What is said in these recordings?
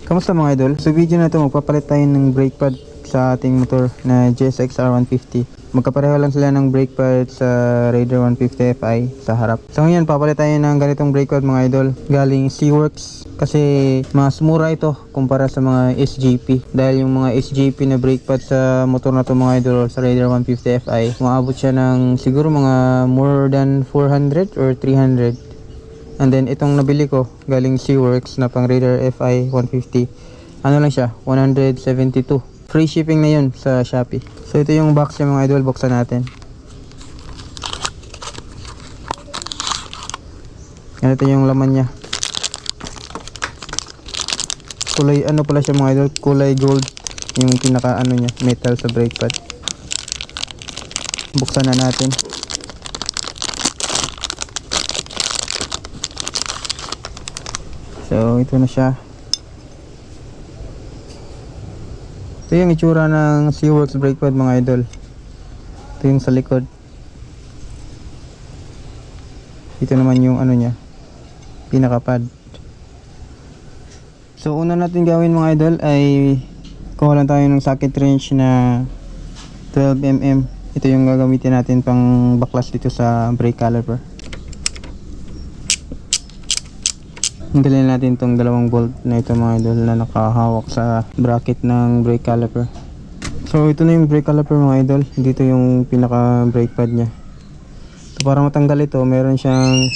Kamusta mga idol? Sa video na ito magpapalit tayo ng brake pad sa ating motor na GSX R150. Magkapareho lang sila ng brake pad sa Raider 150 Fi sa harap. So ngayon papalit tayo ng ganitong brake pad mga idol galing Seaworks kasi mas mura ito kumpara sa mga SJP. Dahil yung mga SJP na brake pad sa motor na to mga idol sa Raider 150 Fi, maabot siya ng siguro mga more than 400 or 300. And then itong nabili ko galing Seaworks na pang Raider Fi 150, ano lang siya, 172. Free shipping na yun sa Shopee. So ito yung box niya mga idol, buksan natin. Ganito yung laman niya. Kulay ano pala siya mga idol, kulay gold yung pinaka ano niya, metal sa brake pad. Buksan na natin. So ito na siya. Ito yung itsura ng Seaworks brake pad mga idol. Ito yung sa likod. Ito naman yung ano niya, pinaka pad. So una natin gawin mga idol ay kuha lang tayo ng socket wrench na 12mm. Ito yung gagamitin natin pang baklas dito sa brake caliper. Tanggalin natin itong dalawang bolt na ito mga idol na nakahawak sa bracket ng brake caliper. So ito na yung brake caliper mga idol. Dito yung pinaka brake pad nya. So para matanggal ito, meron siyang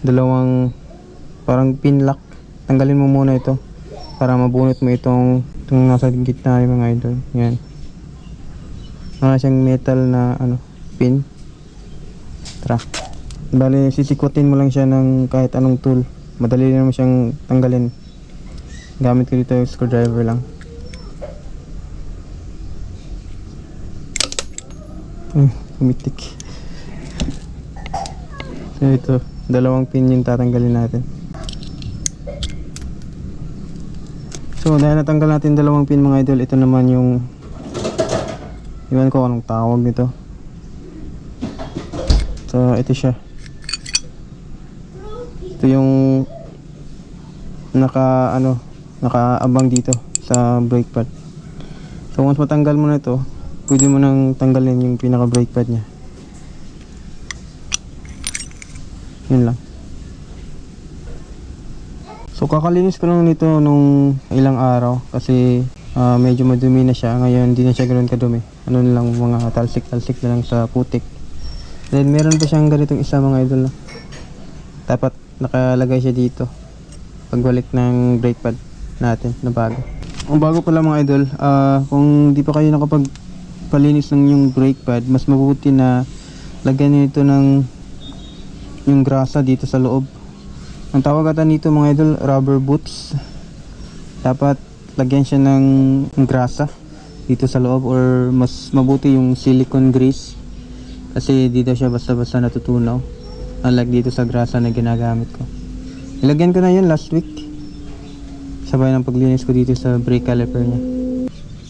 dalawang parang pin lock. Tanggalin mo muna ito para mabunot mo itong nasa gitna ng mga idol. Yan. Mga siyang metal na ano, pin. Tara. Bali sisikutin mo lang siya ng kahit anong tool. Madali naman siyang tanggalin. Gamit ko dito yung screwdriver lang. Pumitik. So ito, dalawang pin yung tatanggalin natin. So dahil natanggal natin dalawang pin mga idol, ito naman yung iwan ko anong tawag nito. So ito siya. Ito yung nakaabang dito sa brake pad. So once matanggal mo na ito, pwede mo nang tanggalin yung pinaka brake pad nya. Yun lang. So kakalinis ko lang nito nung ilang araw kasi medyo madumi na siya. Ngayon hindi na siya ganoon kadumi. Ano na lang, mga talsik-talsik na lang sa putik. Then meron pa siyang ganitong isa mga idol na dapat nakalagay siya dito pagbalik ng brake pad natin na bago. Ang bago pala mga idol, kung di pa kayo nakapagpalinis ng yung brake pad, mas mabuti na lagyan niyo ito ng yung grasa dito sa loob. Ang tawag ata nito mga idol, rubber boots. Dapat lagyan siya ng grasa dito sa loob, or mas mabuti yung silicone grease kasi dito siya basta-basta natutunaw. Unlike dito sa grasa na ginagamit ko. Ilagyan ko na yun last week, sabay ng paglinis ko dito sa brake caliper nya.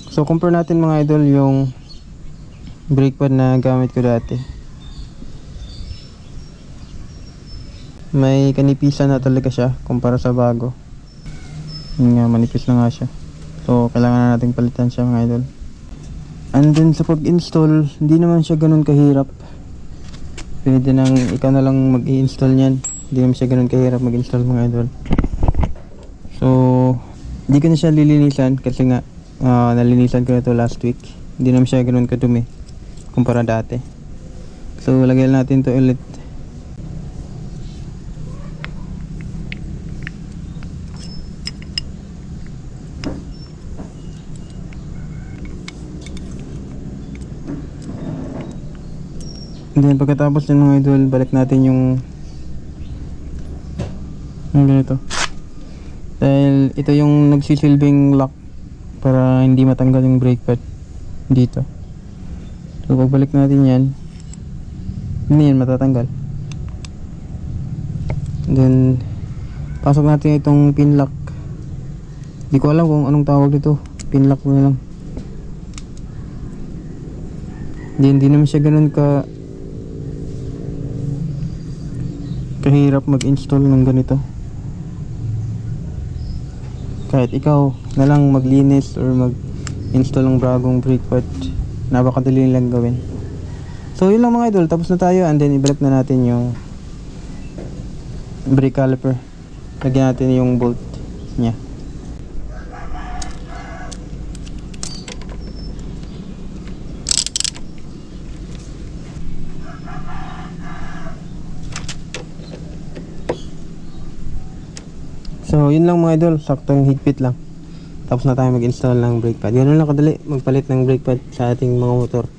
So compare natin mga idol yung brake pad na gamit ko dati. May kanipisan na talaga siya kumpara sa bago. Yun nga, manipis na nga siya. So kailangan na nating palitan siya mga idol. And then sa pag-install, hindi naman siya ganun kahirap. Pwede nang ikaw na lang mag-i-install niyan. Hindi naman siya ganun kahirap mag-install mga idol. So hindi ko na siya lilinisan kasi nga nalinisan ko na ito last week. Hindi naman siya ganun kadumi kumpara dati. So lagyan natin to ulit. And then pagkatapos ng mga idol, balik natin yung ganito. Dahil ito yung nagsisilbing lock para hindi matanggal yung brake pad dito. So pagbalik natin yan, hindi yan matatanggal. And then pasok natin itong pin lock. Hindi ko alam kung anong tawag dito, pin lock na lang. Hindi naman siya ganun kahirap mag-install ng ganito. Kahit ikaw na lang maglinis or mag-install ng bagong brake pad, napakadali lang gawin. So yun lang mga idol, tapos na tayo, and then i-break na natin yung brake caliper. Lagyan natin yung bolt niya. So yun lang mga idol, saktong higpit lang. Tapos na tayo mag-install ng brake pad. Ganun lang kadali magpalit ng brake pad sa ating mga motor.